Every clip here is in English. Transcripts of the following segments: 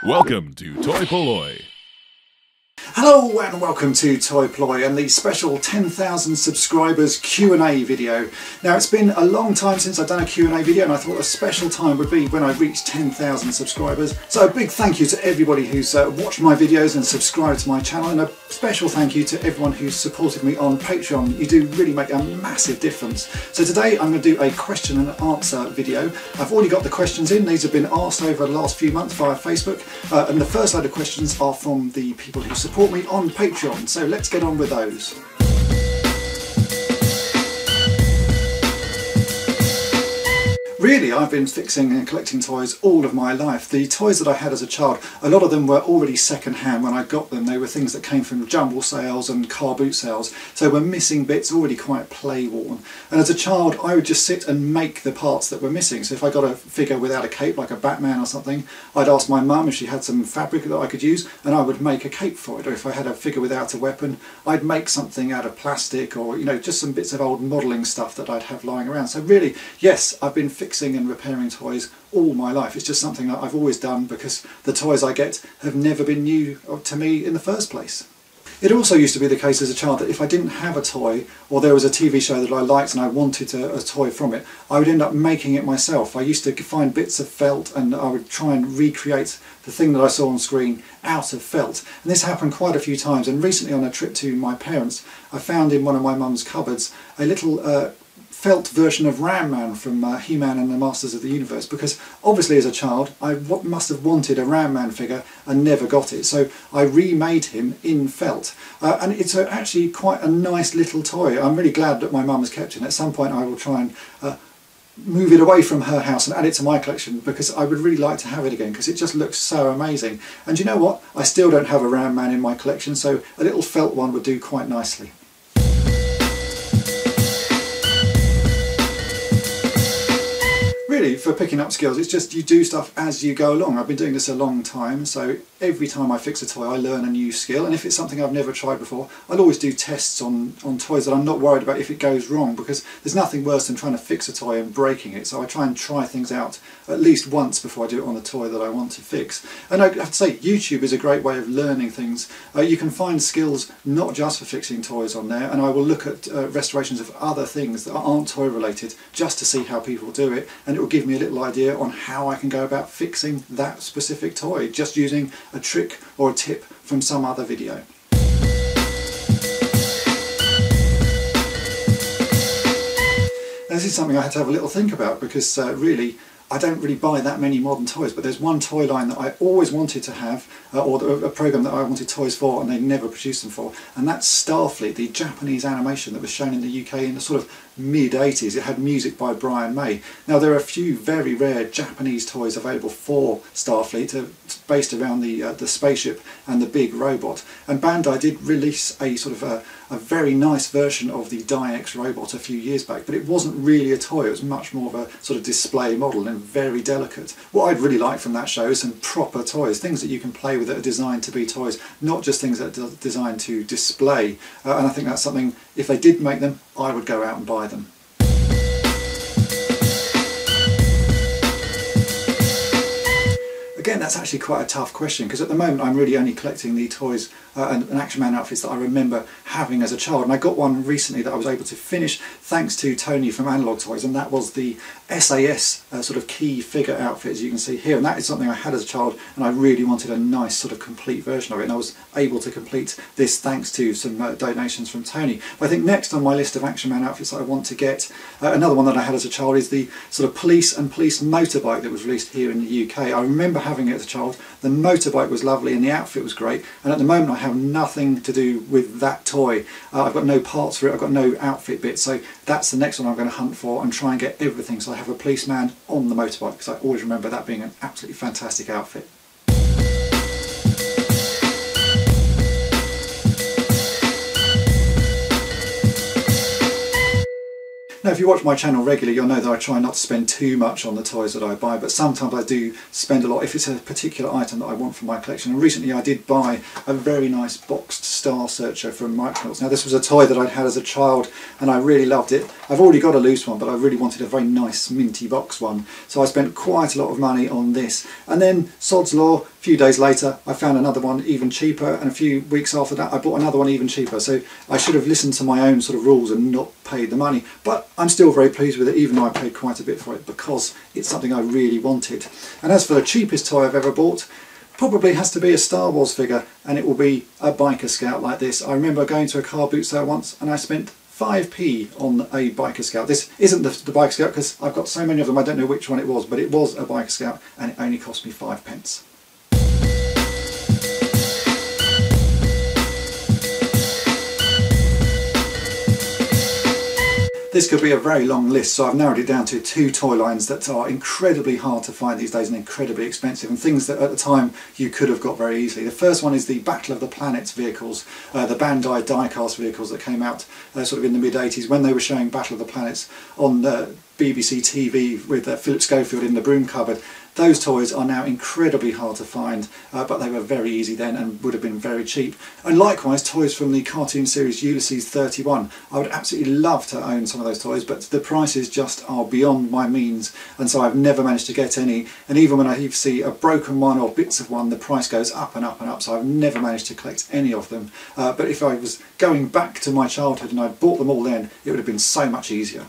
Welcome to toy-polloi. Hello and welcome to toy-polloi and the special 10,000 subscribers Q&A video. Now it's been a long time since I've done a Q&A video and I thought a special time would be when I reach 10,000 subscribers. So a big thank you to everybody who's watched my videos and subscribed to my channel, and a special thank you to everyone who's supported me on Patreon. You do really make a massive difference. So today I'm going to do a question and answer video. I've already got the questions in. These have been asked over the last few months via Facebook, and the first load of questions are from the people who support me on Patreon, so let's get on with those. Really, I've been fixing and collecting toys all of my life. The toys that I had as a child, a lot of them were already second-hand when I got them. They were things that came from jumble sales and car boot sales, so were missing bits, already quite play-worn. And as a child, I would just sit and make the parts that were missing. So if I got a figure without a cape, like a Batman or something, I'd ask my mum if she had some fabric that I could use, and I would make a cape for it. Or if I had a figure without a weapon, I'd make something out of plastic, or just some bits of old modelling stuff that I'd have lying around. So really, yes, I've been fixing and repairing toys all my life. It's just something that I've always done because the toys I get have never been new to me in the first place. It also used to be the case as a child that if I didn't have a toy, or there was a TV show that I liked and I wanted a toy from it, I would end up making it myself. I used to find bits of felt and I would try and recreate the thing that I saw on screen out of felt. And this happened quite a few times, and recently on a trip to my parents I found in one of my mum's cupboards a little felt version of Ram Man from He-Man and the Masters of the Universe, because obviously as a child I must have wanted a Ram Man figure and never got it, so I remade him in felt, and it's actually quite a nice little toy. I'm really glad that my mum has kept it. At some point I will try and move it away from her house and add it to my collection, because I would really like to have it again because it just looks so amazing. And you know what, I still don't have a Ram Man in my collection, so a little felt one would do quite nicely. Really, for picking up skills, it's just you do stuff as you go along. I've been doing this a long time, so every time I fix a toy I learn a new skill, and if it's something I've never tried before, I'll always do tests on toys that I'm not worried about if it goes wrong, because there's nothing worse than trying to fix a toy and breaking it. So I try and try things out at least once before I do it on a toy that I want to fix. And I have to say, YouTube is a great way of learning things. You can find skills not just for fixing toys on there, and I will look at restorations of other things that aren't toy related just to see how people do it, and it will give me a little idea on how I can go about fixing that specific toy, just using a trick or a tip from some other video. This is something I had to have a little think about, because really I don't really buy that many modern toys, but there's one toy line that I always wanted to have, or a program that I wanted toys for and they never produced them for, and that's Starfleet, the Japanese animation that was shown in the UK in the sort of mid-80s. It had music by Brian May. Now there are a few very rare Japanese toys available for Starfleet, based around the spaceship and the big robot, and Bandai did release a sort of a very nice version of the Di-X robot a few years back, but it wasn't really a toy. It was much more of a sort of display model and very delicate. What I'd really like from that show is some proper toys, things that you can play with that are designed to be toys, not just things that are designed to display, and I think that's something, if they did make them, I would go out and buy them. Again, that's actually quite a tough question, because at the moment I'm really only collecting the toys and Action Man outfits that I remember having as a child, and I got one recently that I was able to finish thanks to Tony from Analog Toys, and that was the SAS sort of key figure outfit, as you can see here, and that is something I had as a child and I really wanted a nice sort of complete version of it, and I was able to complete this thanks to some donations from Tony. But I think next on my list of Action Man outfits that I want to get, another one that I had as a child is the sort of police motorbike that was released here in the UK. I remember having it as a child. The motorbike was lovely and the outfit was great, and at the moment I have nothing to do with that toy. I've got no parts for it, I've got no outfit bits, so that's the next one I'm going to hunt for and try and get everything, so I have a policeman on the motorbike, because I always remember that being an absolutely fantastic outfit. Now if you watch my channel regularly, you'll know that I try not to spend too much on the toys that I buy, but sometimes I do spend a lot if it's a particular item that I want for my collection. And recently I did buy a very nice boxed star searcher from Micronauts. Now this was a toy that I'd had as a child and I really loved it. I've already got a loose one, but I really wanted a very nice minty box one, so I spent quite a lot of money on this. And then sod's law, a few days later I found another one even cheaper, and a few weeks after that I bought another one even cheaper. So I should have listened to my own sort of rules and not paid the money, but I'm still very pleased with it, even though I paid quite a bit for it, because it's something I really wanted. And as for the cheapest toy I've ever bought, probably has to be a Star Wars figure, and it will be a Biker Scout like this. I remember going to a car boot sale once and I spent 5p on a Biker Scout. This isn't the Biker Scout because I've got so many of them I don't know which one it was, but it was a Biker Scout and it only cost me 5p. This could be a very long list, so I've narrowed it down to two toy lines that are incredibly hard to find these days and incredibly expensive, and things that at the time you could have got very easily. The first one is the Battle of the Planets vehicles, the Bandai die-cast vehicles that came out sort of in the mid-80s when they were showing Battle of the Planets on BBC TV with Philip Schofield in the broom cupboard. Those toys are now incredibly hard to find, but they were very easy then and would have been very cheap. And likewise, toys from the cartoon series Ulysses 31. I would absolutely love to own some of those toys, but the prices just are beyond my means, and so I've never managed to get any. And even when I see a broken one or bits of one, the price goes up and up and up, so I've never managed to collect any of them. But if I was going back to my childhood and I'd bought them all then, it would have been so much easier.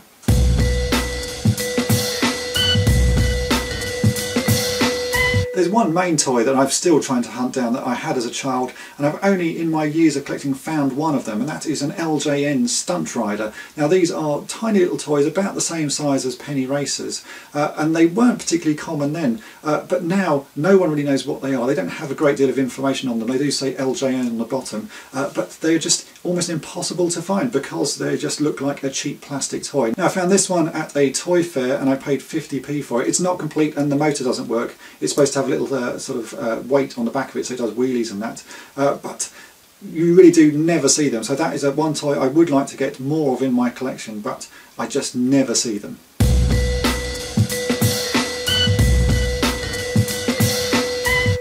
There's one main toy that I'm still trying to hunt down that I had as a child, and I've only in my years of collecting found one of them, and that is an LJN Stunt Rider. Now these are tiny little toys about the same size as penny racers, and they weren't particularly common then, but now no one really knows what they are. They don't have a great deal of information on them. They do say LJN on the bottom, but they're just almost impossible to find because they just look like a cheap plastic toy. Now I found this one at a toy fair and I paid 50p for it. It's not complete and the motor doesn't work. It's supposed to have a little sort of weight on the back of it so it does wheelies and that, but you really do never see them. So that is one toy I would like to get more of in my collection, but I just never see them.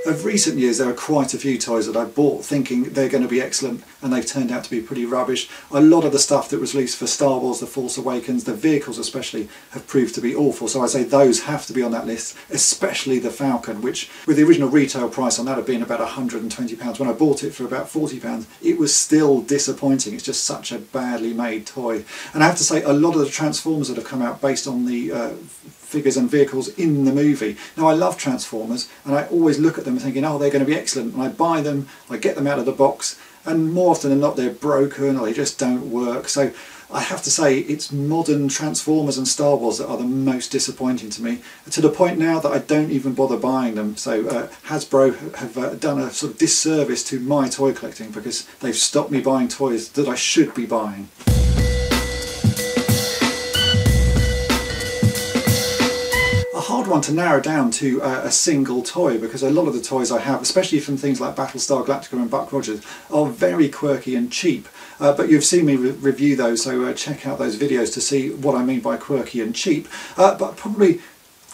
Of recent years there are quite a few toys that I bought thinking they're going to be excellent and they've turned out to be pretty rubbish. A lot of the stuff that was released for Star Wars The Force Awakens, the vehicles especially, have proved to be awful, so I say those have to be on that list, especially the Falcon, which with the original retail price on that had been about £120. When I bought it for about £40 it was still disappointing. It's just such a badly made toy. And I have to say a lot of the Transformers that have come out based on the figures and vehicles in the movie. Now I love Transformers and I always look at them thinking, oh, they're going to be excellent, and I buy them, I get them out of the box, and more often than not they're broken or they just don't work. So I have to say it's modern Transformers and Star Wars that are the most disappointing to me, to the point now that I don't even bother buying them. So Hasbro have done a sort of disservice to my toy collecting because they've stopped me buying toys that I should be buying. Hard one to narrow down to a single toy, because a lot of the toys I have, especially from things like Battlestar Galactica and Buck Rogers, are very quirky and cheap. But you've seen me review those, so check out those videos to see what I mean by quirky and cheap. But probably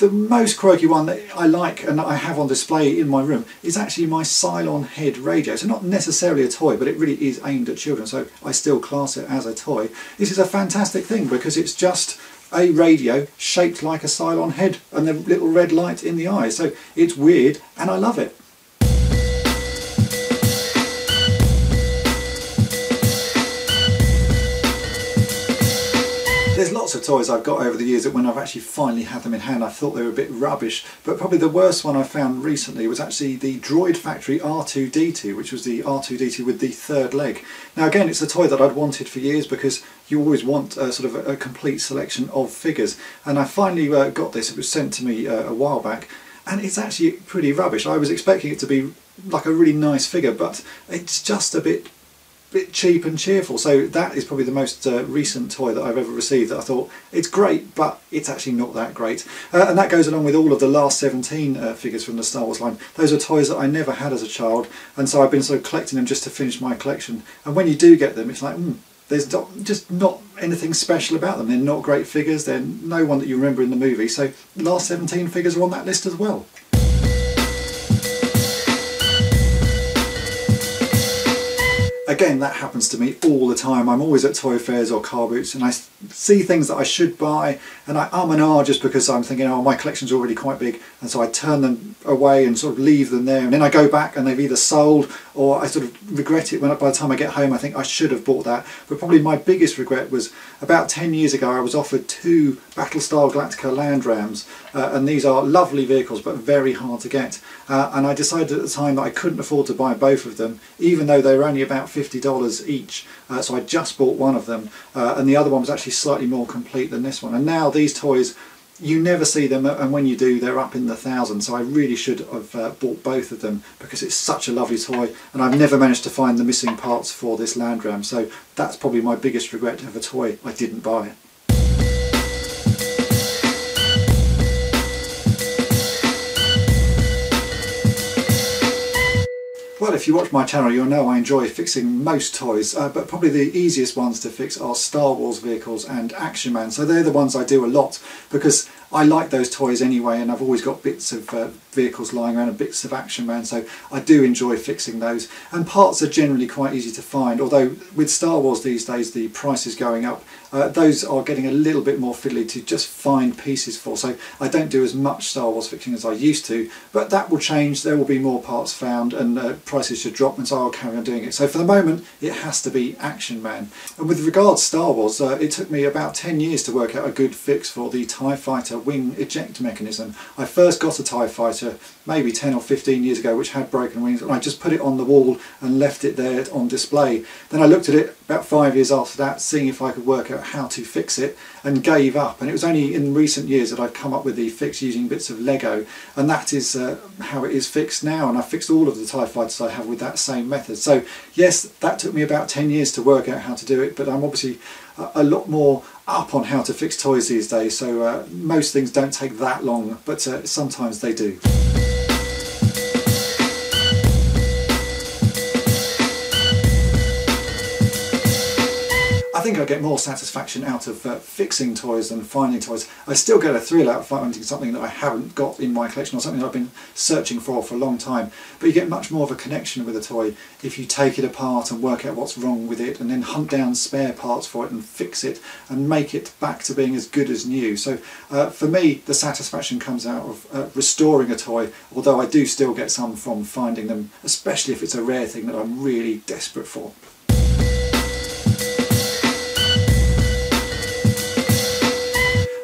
the most quirky one that I like and that I have on display in my room is actually my Cylon head radio. So not necessarily a toy, but it really is aimed at children, so I still class it as a toy. This is a fantastic thing because it's just a radio shaped like a Cylon head and the little red light in the eye. So it's weird and I love it. There's lots of toys I've got over the years that when I've actually finally had them in hand I thought they were a bit rubbish, but probably the worst one I found recently was actually the Droid Factory R2-D2, which was the R2-D2 with the third leg. Now again, it's a toy that I'd wanted for years because you always want sort of a complete selection of figures, and I finally got this. It was sent to me a while back and it's actually pretty rubbish. I was expecting it to be like a really nice figure, but it's just a bit cheap and cheerful. So that is probably the most recent toy that I've ever received that I thought it's great, but it's actually not that great. And that goes along with all of the last 17 figures from the Star Wars line. Those are toys that I never had as a child, and so I've been sort of collecting them just to finish my collection. And when you do get them, it's like, there's just not anything special about them. They're not great figures, they're no one that you remember in the movie, so the last 17 figures are on that list as well. Again, that happens to me all the time. I'm always at toy fairs or car boots and I see things that I should buy and I and ah just because I'm thinking, oh, my collection's already quite big, and so I turn them away and sort of leave them there, and then I go back and they've either sold or I sort of regret it when by the time I get home I think I should have bought that. But probably my biggest regret was about 10 years ago I was offered 2 Battlestar Galactica Land Rams, and these are lovely vehicles but very hard to get, and I decided at the time that I couldn't afford to buy both of them even though they were only about $50 each, so I just bought one of them, and the other one was actually slightly more complete than this one. And now these toys, you never see them, and when you do they're up in the thousands, so I really should have bought both of them because it's such a lovely toy, and I've never managed to find the missing parts for this Land Ram, so that's probably my biggest regret of a toy I didn't buy. Well, if you watch my channel you'll know I enjoy fixing most toys, but probably the easiest ones to fix are Star Wars vehicles and Action Man. So they're the ones I do a lot because I like those toys anyway, and I've always got bits of vehicles lying around and bits of Action Man, so I do enjoy fixing those. And parts are generally quite easy to find, although with Star Wars these days the price is going up. Those are getting a little bit more fiddly to just find pieces for, so I don't do as much Star Wars fixing as I used to, but that will change. There will be more parts found and prices should drop, and so I'll carry on doing it. So for the moment it has to be Action Man. And with regards to Star Wars, it took me about 10 years to work out a good fix for the TIE Fighter wing eject mechanism. I first got a TIE Fighter maybe 10 or 15 years ago which had broken wings, and I just put it on the wall and left it there on display. Then I looked at it about 5 years after that, seeing if I could work out how to fix it, and gave up. And it was only in recent years that I've come up with the fix using bits of Lego, and that is how it is fixed now, and I've fixed all of the TIE Fighters I have with that same method. So yes, that took me about 10 years to work out how to do it, but I'm obviously a lot more up on how to fix toys these days, so most things don't take that long, but sometimes they do. I think I get more satisfaction out of fixing toys than finding toys. I still get a thrill out of finding something that I haven't got in my collection or something that I've been searching for a long time, but you get much more of a connection with a toy if you take it apart and work out what's wrong with it and then hunt down spare parts for it and fix it and make it back to being as good as new. So for me the satisfaction comes out of restoring a toy, although I do still get some from finding them, especially if it's a rare thing that I'm really desperate for.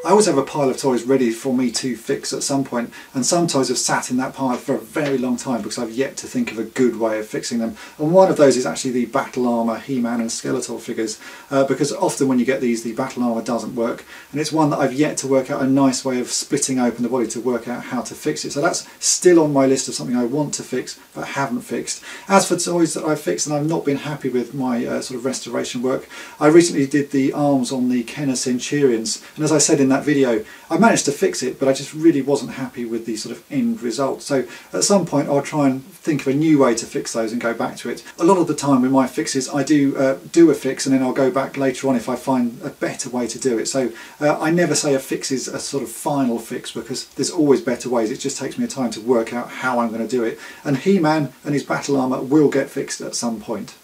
I always have a pile of toys ready for me to fix at some point, and some toys have sat in that pile for a very long time because I've yet to think of a good way of fixing them. And one of those is actually the Battle Armour He-Man and Skeletor figures, because often when you get these the Battle Armour doesn't work, and it's one that I've yet to work out a nice way of splitting open the body to work out how to fix it. So that's still on my list of something I want to fix but haven't fixed. As for toys that I've fixed and I've not been happy with my sort of restoration work, I recently did the arms on the Kenner Centurions, and as I said in that video, I managed to fix it, but I just really wasn't happy with the sort of end result. So at some point I'll try and think of a new way to fix those and go back to it. A lot of the time with my fixes I do a fix and then I'll go back later on if I find a better way to do it. So I never say a fix is a sort of final fix because there's always better ways. It just takes me a time to work out how I'm going to do it. And He-Man and his battle armour will get fixed at some point.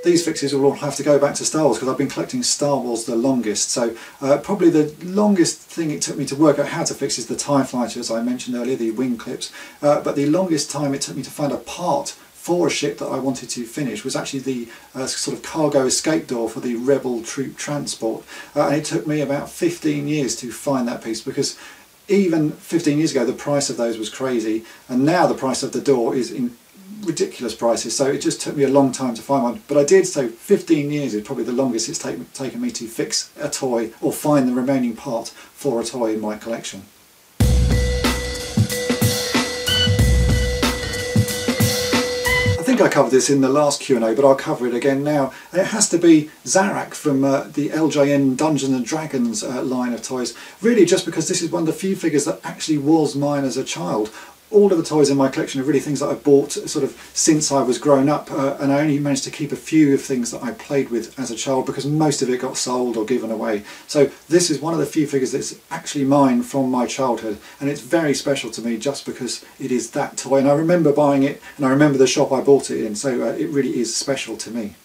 These fixes will all have to go back to Star Wars because I've been collecting Star Wars the longest. So probably the longest thing it took me to work out how to fix is the TIE Fighter, as I mentioned earlier, the wing clips. But the longest time it took me to find a part for a ship that I wanted to finish was actually the sort of cargo escape door for the Rebel troop transport. And it took me about 15 years to find that piece, because even 15 years ago the price of those was crazy, and now the price of the door is in ridiculous prices, so it just took me a long time to find one. But I did, so 15 years is probably the longest it's taken me to fix a toy or find the remaining part for a toy in my collection. I think I covered this in the last Q&A, but I'll cover it again now. And it has to be Zarak from the LJN Dungeons and Dragons line of toys. Really just because this is one of the few figures that actually was mine as a child. All of the toys in my collection are really things that I bought sort of since I was grown up, and I only managed to keep a few of things that I played with as a child because most of it got sold or given away. So this is one of the few figures that's actually mine from my childhood, and it's very special to me just because it is that toy, and I remember buying it and I remember the shop I bought it in, so it really is special to me.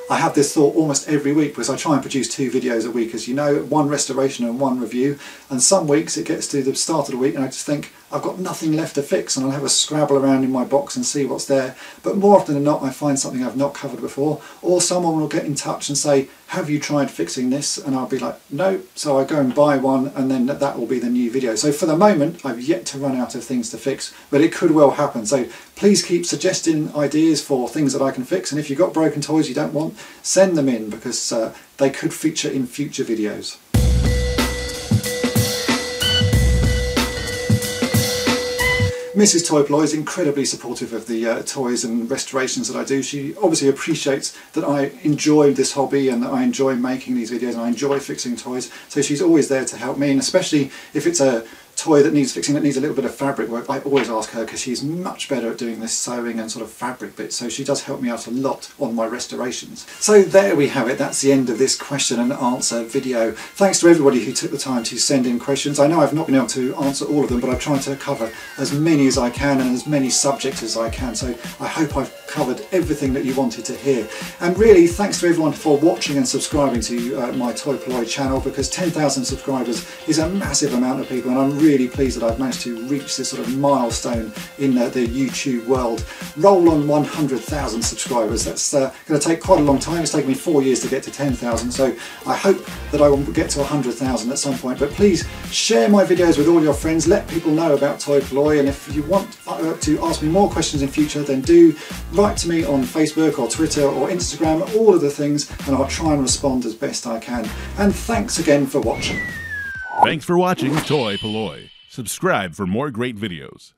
I have this thought almost every week because I try and produce 2 videos a week, as you know, 1 restoration and 1 review, and some weeks it gets to the start of the week and I just think I've got nothing left to fix, and I'll have a scrabble around in my box and see what's there, but more often than not I find something I've not covered before, or someone will get in touch and say, have you tried fixing this? And I'll be like, no, so I go and buy one, and then that will be the new video. So for the moment I've yet to run out of things to fix, but it could well happen, so please keep suggesting ideas for things that I can fix, and if you've got broken toys you don't want, send them in, because they could feature in future videos. Mrs. Toy-polloi is incredibly supportive of the toys and restorations that I do. She obviously appreciates that I enjoy this hobby and that I enjoy making these videos and I enjoy fixing toys, so she's always there to help me, and especially if it's a toy that needs fixing, that needs a little bit of fabric work, I always ask her because she's much better at doing this sewing and sort of fabric bits, so she does help me out a lot on my restorations. So there we have it, that's the end of this question and answer video. Thanks to everybody who took the time to send in questions. I know I've not been able to answer all of them, but I've tried to cover as many as I can and as many subjects as I can, so I hope I've covered everything that you wanted to hear. And really thanks to everyone for watching and subscribing to my toy-polloi channel, because 10,000 subscribers is a massive amount of people, and I'm really pleased that I've managed to reach this sort of milestone in the YouTube world. Roll on 100,000 subscribers. That's going to take quite a long time. It's taken me 4 years to get to 10,000, so I hope that I will get to 100,000 at some point. But please share my videos with all your friends, let people know about toy-polloi, and if you want to ask me more questions in future, then do write to me on Facebook or Twitter or Instagram, all of the things, and I'll try and respond as best I can. And thanks again for watching. Thanks for watching Toy-polloi. Subscribe for more great videos.